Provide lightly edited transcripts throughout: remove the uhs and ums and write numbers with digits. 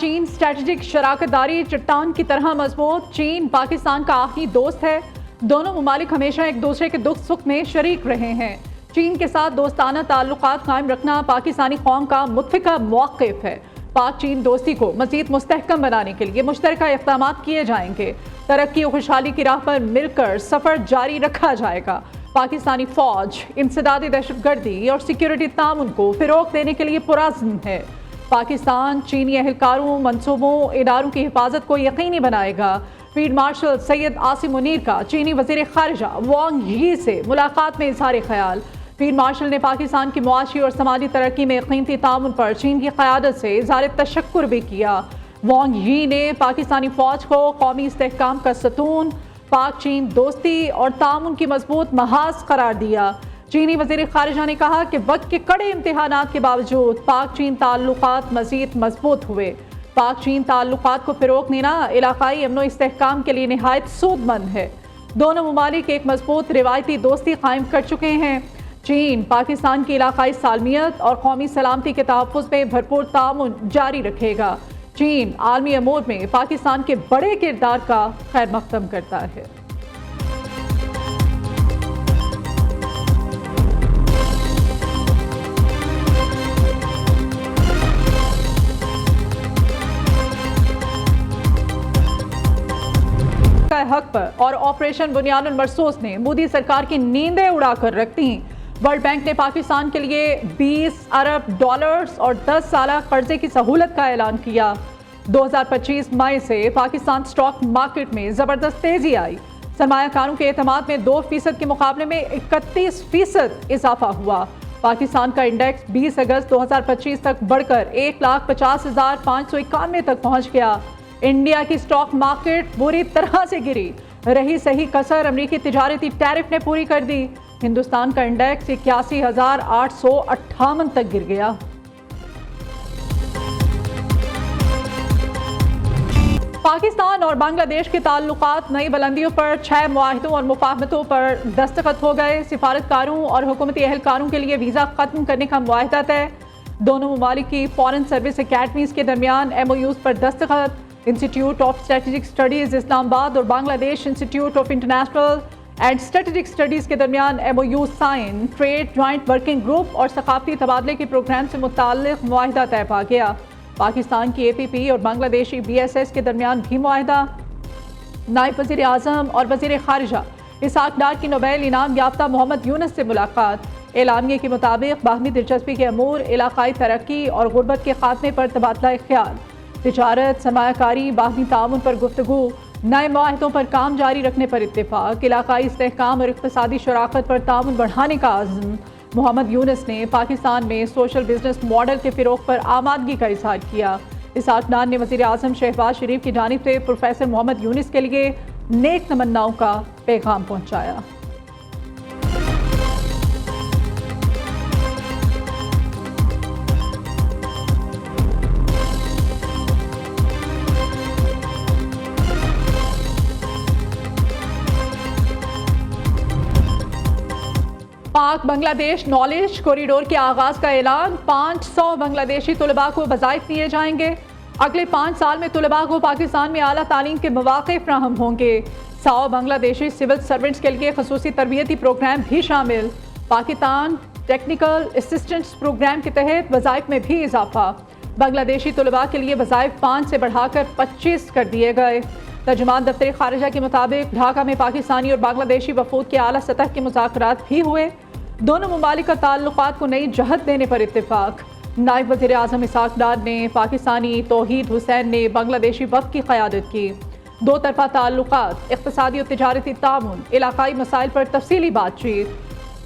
चीन स्ट्रेटेजिक शराकतदारी चट्टान की तरह मजबूत। चीन पाकिस्तान का आखिरी दोस्त है। दोनों ममालिक हमेशा एक दूसरे के दुख सुख में शरीक रहे हैं। चीन के साथ दोस्ताना ताल्लुकात कायम रखना पाकिस्तानी कौम का मुत्फिका मौक़िफ़ है। पाक चीन दोस्ती को मज़ीद मुस्तहकम बनाने के लिए मुश्तरका इक़दाम किए जाएंगे। तरक्की और खुशहाली की राह पर मिलकर सफ़र जारी रखा जाएगा। पाकिस्तानी फ़ौज इंसदादी दहशतगर्दी और सिक्योरिटी ताउन को फ़रोग़ देने के लिए पुरज़्म है। पाकिस्तान चीनी अहलकारों, मनसूबों, इदारों की हिफाजत को यकीनी बनाएगा। फील्ड मार्शल सैयद आसिम मुनीर का चीनी वज़ीर ख़ारिजा वांग यी से मुलाकात में इज़हार ख़याल। फील्ड मार्शल ने पाकिस्तान की मुआशी और समाजी तरक्की में कीमती ताउन पर चीन की क़यादत से इज़हार तशक्कुर भी किया। वांग यी ने पाकिस्तानी फ़ौज को कौमी इस्तेहकाम का सतून, पाक चीन दोस्ती और ताउन की मजबूत महाज करार दिया। चीनी वज़ीर ख़ारिजा ने कहा कि वक्त के कड़े इम्तिहानात के बावजूद पाक चीन ताल्लुकात मज़ीद मजबूत हुए। पाक चीन ताल्लुकात को फ़रोग़ देना इलाक़ाई अमन व इस्तेहकाम के लिए निहायत सूदमंद है। दोनों ममालिक एक मजबूत रिवायती दोस्ती कायम कर चुके हैं। चीन पाकिस्तान की इलाक़ाई सालमियत और कौमी सलामती के तहफ़्फ़ुज़ में भरपूर ताउन जारी रखेगा। चीन आलमी अमूर में पाकिस्तान के बड़े किरदार का खैर मक़दम करता है। हक पर और ऑपरेशन बुनियादुल मरसूस ने मोदी सरकार की नींदें उड़ाकर रख दी। वर्ल्ड बैंक ने पाकिस्तान के लिए 20 अरब डॉलर्स और 10 साल कर्जे की सहूलत का ऐलान किया। 2025 मई से पाकिस्तान स्टॉक मार्केट में ज़बरदस्त तेज़ी आई। सरमायाकारों के एतमाद में 2% के मुकाबले में 31% इजाफा हुआ। पाकिस्तान का इंडेक्स 20 अगस्त 2025 तक बढ़कर 1,50,591 तक पहुँच गया। इंडिया की स्टॉक मार्केट बुरी तरह से गिरी। रही सही कसर अमरीकी तिजारती टैरिफ ने पूरी कर दी। हिंदुस्तान का इंडेक्स 81,858 तक गिर गया। पाकिस्तान और बांग्लादेश के ताल्लुकात नई बुलंदियों पर 6 मुआहिदों और मुफाहमतों पर दस्तखत हो गए। सिफारतकारों और हुकूमती एहलकारों के लिए वीज़ा ख़त्म करने का मुआहिदा तय। दोनों ममालिक की फॉरेन सर्विस अकेडमीज़ के दरमियान MOUs पर दस्तखत। Institute of strategic studies Islamabad और Bangladesh institute of international and strategic studies के दरमियान MOU sign. Trade joint working group और सकाफती तबादले के प्रोग्राम से मुताल्लिक़ मुआहिदा तय पा गया। पाकिस्तान की APP और बांग्लादेशी BSS के दरमियान भी मुआहिदा। नायब वज़ीर आज़म और वज़ीर ख़ारिजा इसहाक़ डार की नोबेल इनाम याफ्ता मोहम्मद यूनुस से मुलाकात। एलानिये के मुताबिक बाहमी दिलचस्पी के अमूर, इलाक़ाई तरक्की और गुर्बत के खात्मे पर तबादला ख्याल, तिजारत, सरमायाकारी, बाहमी ताउन पर गुफ्तगू, नए मुआहिदों पर काम जारी रखने पर इत्तेफाक, इलाक़ाई इस्तेहकाम और इक़्तिसादी शराकत पर ताउन बढ़ाने का आज़म। मोहम्मद यूनुस ने पाकिस्तान में सोशल बिजनेस मॉडल के फ़रोग़ पर आमादगी का इज़हार किया। इसहाक़ डार ने वज़ीर आज़म शहबाज शरीफ की जानिब से प्रोफेसर मोहम्मद यूनुस के लिए नेक तमन्नाओं का पैगाम पहुँचाया। पाक बांग्लादेश नॉलेज कॉरिडोर के आगाज़ का ऐलान। 500 बांग्लादेशी तलबा को वज़ाइफ दिए जाएंगे। अगले 5 साल में तलबा को पाकिस्तान में आला तालीम के मौक़े फ्राहम होंगे। 100 बांग्लादेशी सिविल सर्वेंट्स के लिए खसूसी तरबियती प्रोग्राम भी शामिल। पाकिस्तान टेक्निकल असिस्टेंट्स प्रोग्राम के तहत वज़ाइफ में भी इजाफा। बांग्लादेशी तलबा के लिए वज़ाइफ 5 से बढ़ाकर 25 कर दिए गए। तर्जुमान दफ्तर ख़ारिजा के मुताबिक ढाका में पाकिस्तानी और बांग्लादेशी वफूद के आला सतह के मुज़ाकरात भी हुए। दोनों ममालिक का ताल्लुकात को नई जहत देने पर इत्तेफाक। नायब वज़ीर आज़म इसहाक़ डार ने पाकिस्तानी तौहीद हुसैन ने बांग्लादेशी वफ़द की क़यादत की। दो तरफ़ा ताल्लुकात, इक़्तिसादी और तिजारती ताउन, इलाक़ाई मसाइल पर तफसीली बातचीत,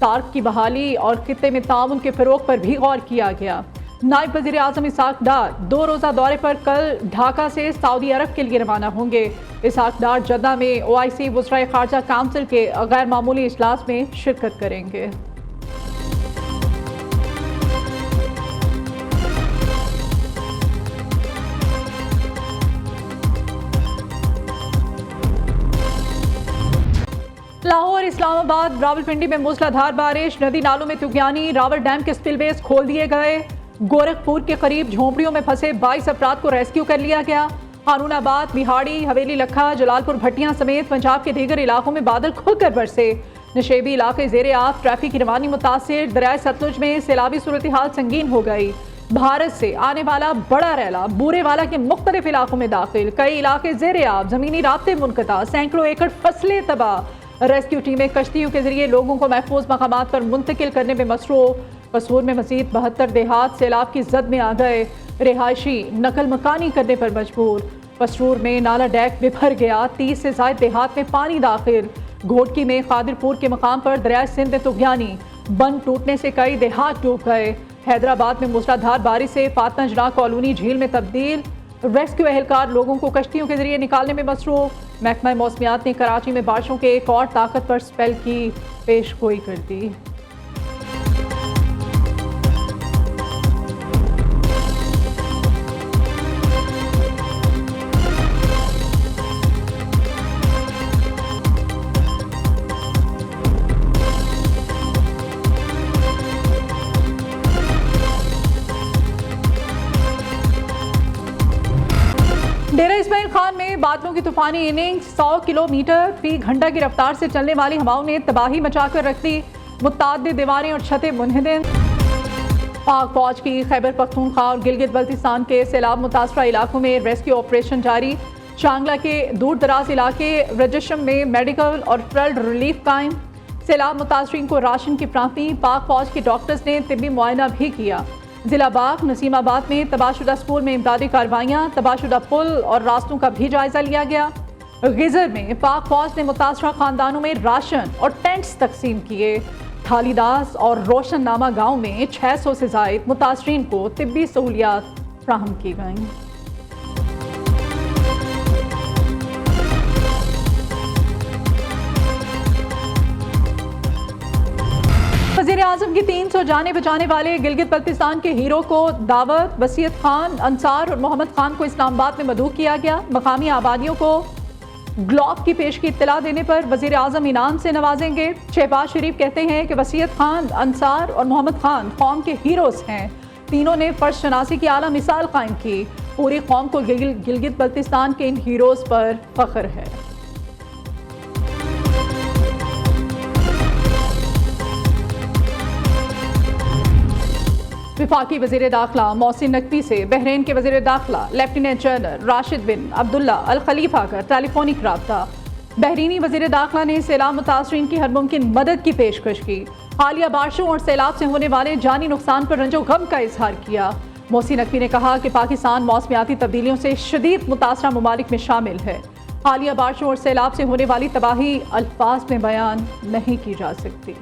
सार्क की बहाली और खित्ते में ताउन के फ़रोग़ पर भी गौर किया गया। नायब वज़ीर आज़म इसहाक़ डार 2 रोज़ा दौरे पर कल ढाका से सऊदी अरब के लिए रवाना होंगे। इसहाक़ डार जद्दा में OIC वज़राए ख़ारिजा काउंसिल के गैर मामूली इजलास में शिरकत करेंगे। लाहौर, इस्लामाबाद, रावलपिंडी में मूसलाधार बारिश। नदी नालों में तुगयानी। रावल डैम के स्पिलवेज खोल दिए गए। गोरखपुर के करीब झोंपड़ियों में फंसे 22 अफराद को रेस्क्यू कर लिया गया। हारूनाबाद, बिहाड़ी, हवेली लखा, जलालपुर भट्टियां समेत पंजाब के दीगर इलाकों में बादल खुलकर बरसे। नशेबी इलाके ज़ेरे आब, ट्रैफिक की रवानी मुतासिर। दरियाए सतलुज में सैलाबी सूरत हाल संगीन हो गई। भारत से आने वाला बड़ा रैला बूरेवाला के मुख्तलिफ इलाकों में दाखिल। कई इलाके ज़ेरे आब, जमीनी राब्ते मुनक़ता, सैकड़ों एकड़ फसलें तबाह। रेस्क्यू टीमें कश्तियों के जरिए लोगों को महफूज मकामात पर मुंतकिल करने में मसरूफ। कसूर में मजीद 72 देहात सैलाब की जद में आ गए। रिहायशी नकल मकानी करने पर मजबूर। पसरूर में नाला डैक बिफर गया। 30 से ज़ायद देहात में पानी दाखिल। घोटकी में खादिरपुर के मकाम पर दरियाए सिंध में तुगयानी। बंद टूटने से कई देहात डूब गए। हैदराबाद में मूसलाधार बारिश से फातमा जना कॉलोनी झील में तब्दील। रेस्क्यू एहलकार लोगों को कश्तियों के जरिए निकालने में मसरूफ। महकमा मौसमियात ने कराची में बारिशों के एक और ताकतवर स्पेल की पेशगोई कर दी। डेरा इस्माइल खान में बादलों की तूफानी इनिंग्स 100 किलोमीटर फी घंटा की रफ्तार से चलने वाली हवाओं ने तबाही मचाकर रख दी। मुत्तादिद दीवारें और छतें मुनहदिम। पाक फौज की खैबर पख्तूनख्वा और गिलगित बल्तिस्तान के सैलाब मुतासरा इलाकों में रेस्क्यू ऑपरेशन जारी। चांगला के दूर दराज इलाके रजशम में मेडिकल और फ्लड रिलीफ कायम। सैलाब मुतासरीन को राशन की प्राप्ति। पाक फौज के डॉक्टर्स ने तिब्बी मुआयना भी किया। जिला बाग नसीमाबाद में तबाहशुदा स्कूल में इमदादी कार्रवाइयाँ, तबाहशुदा पुल और रास्तों का भी जायजा लिया गया। गिजर में पाक फौज ने मुतासरा खानदानों में राशन और टेंट्स तकसीम किए। थालीदास और रोशन नामा गाँव में 600 से ज़ायद मुतासरीन को तिब्बी सहूलियात फ्राहम की गईं। वज़ीर आज़म की 300 जाने बचाने वाले गिलगित बल्तिस्तान के हीरो को दावत, वसीयत खान, अंसार और मोहम्मद खान को इस्लामाबाद में मदऊ किया गया। मकामी आबादियों को ग्लॉब की पेश की इत्तला देने पर वज़ीर आज़म इनाम से नवाजेंगे। शहबाज शरीफ कहते हैं कि वसीयत खान, अंसार और मोहम्मद खान कौम के हीरोज़ हैं। तीनों ने फ़र्ज शनासी की आला मिसाल कायम की। पूरी कौम को गिलगित बल्तिस्तान के इन हीरोज़ पर फ़ख्र है। विफाकी वज़ीर दाखिला मोहसिन नकवी से बहरीन के वज़ीर दाखिला लेफ्टिनेंट जनरल राशिद बिन अब्दुल्ला अल खलीफा का टेलीफोनिक रब्ता। बहरीनी वज़ीर दाखिला ने सैलाब मुतासरीन की हर मुमकिन मदद की पेशकश की। हालिया बारिशों और सैलाब से होने वाले जानी नुकसान पर रंजो गम का इजहार किया। मोहसिन नकवी ने कहा कि पाकिस्तान मौसमियाती तब्दीलियों से शदीद मुतासरा ममालिक में शामिल है। हालिया बारिशों और सैलाब से होने वाली तबाही अल्फाज में बयान नहीं की जा सकती।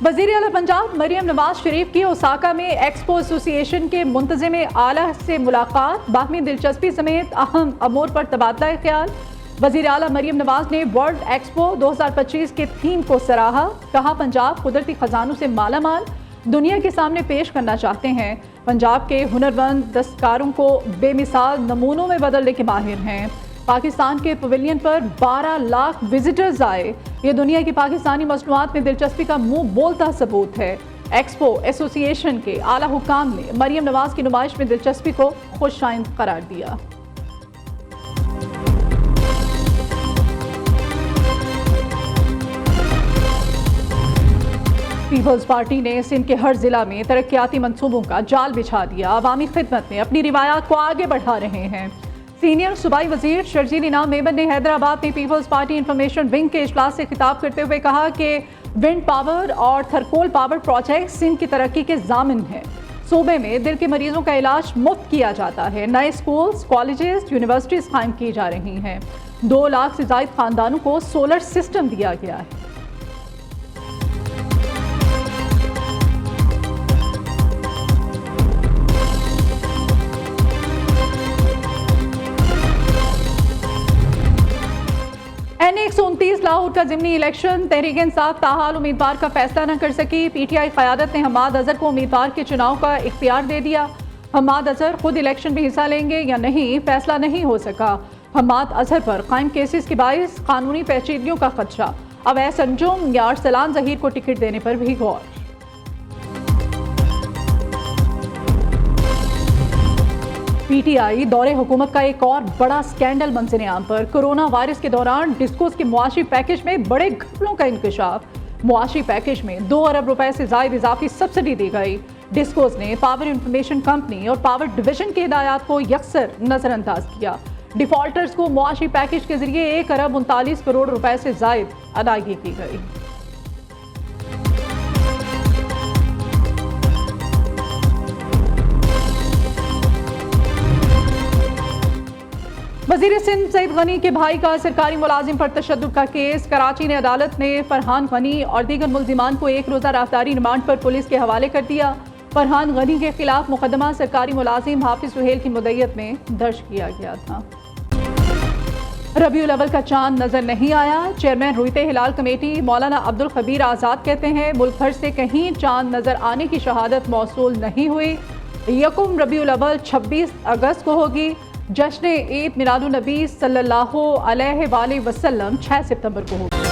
वज़ीर आला पंजाब मरियम नवाज शरीफ की ओसाका में एक्सपो एसोसिएशन के मुंतज़िम आला से मुलाकात। बाहमी दिलचस्पी समेत अहम अमूर पर तबादला ख्याल। वज़ीर आला मरियम नवाज ने वर्ल्ड एक्सपो 2025 के थीम को सराहा। कहा पंजाब कुदरती खजानों से माला माल दुनिया के सामने पेश करना चाहते हैं। पंजाब के हुनरमंद दस्तकारों को बेमिसाल नमूनों में बदलने के माहिर हैं। पाकिस्तान के पवेलियन पर 12 लाख विजिटर्स आए। ये दुनिया की पाकिस्तानी मसनूआत में दिलचस्पी का मुंह बोलता सबूत है। एक्सपो एसोसिएशन के आला हुकाम ने मरियम नवाज की नुमाइश में दिलचस्पी को खुशाइंद करार दिया। पीपल्स पार्टी ने सिंध के हर जिला में तरक्याती मंसूबों का जाल बिछा दिया। अवामी खिदमत में अपनी रिवायात को आगे बढ़ा रहे हैं। सीनियर सूबाई वजीर शर्जील इनाम मेमन ने हैदराबाद में पीपल्स पार्टी इंफॉर्मेशन विंग के इजलास से खिताब करते हुए कहा कि विंड पावर और थरकोल पावर प्रोजेक्ट सिंध की तरक्की के जामिन हैं। सूबे में दिल के मरीजों का इलाज मुफ्त किया जाता है। नए स्कूल्स, कॉलेजेस, यूनिवर्सिटीज कायम की जा रही हैं। 2 लाख से ज़ायद खानदानों को सोलर सिस्टम दिया गया है। NA 129 लाहौर का ज़िमनी इलेक्शन, तहरीक-ए-इंसाफ ताहाल उम्मीदवार का फैसला न कर सकी। PTI क़यादत ने हम्माद अजहर को उम्मीदवार के चुनाव का इख्तियार दे दिया। हम्माद अजहर खुद इलेक्शन में हिस्सा लेंगे या नहीं, फैसला नहीं हो सका। हम्माद अजहर पर कायम केसेस के बाइस कानूनी पेचीदगियों का खदशा। अवैस अंजुम या अरसलान जहीर को टिकट देने पर भी गौर। पीटीआई दौरे हुकूमत का एक और बड़ा स्कैंडल मंजर आम पर। कोरोना वायरस के दौरान डिस्कोस के मुआशी पैकेज में बड़े घपलों का इंकशाफ। मुआशी पैकेज में 2 अरब रुपए से ज्यादा इजाफी सब्सिडी दी गई। डिस्कोस ने पावर इंफॉर्मेशन कंपनी और पावर डिवीजन की हिदायत को यकसर नजरअंदाज किया। डिफॉल्टर्स को मुआशी पैकेज के जरिए 1 अरब 39 करोड़ रुपए से ज्यादा अदायगी की गई। वजीर सिंध सईद गनी के भाई का सरकारी मुलाजिम पर तशद्दुद का केस। कराची ने अदालत ने फरहान गनी और दीगर मुल्जिमान को 1 रोज़ा राहदारी रिमांड पर पुलिस के हवाले कर दिया। फरहान गनी के खिलाफ मुकदमा सरकारी मुलाजिम हाफिज सुहेल की मुद्दत में दर्ज किया गया था। रबीउल अव्वल का चांद नजर नहीं आया। चेयरमैन रुईते हिलाल कमेटी मौलाना अब्दुल खबीर आज़ाद कहते हैं मुल्क भर से कहीं चांद नजर आने की शहादत मौसूल नहीं हुई। यकुम रबीउल अव्वल 26 अगस्त को होगी। जश्न ईद मिलादुन नबी सल्लल्लाहु अलैहि वसल्लम 6 सितंबर को होगी।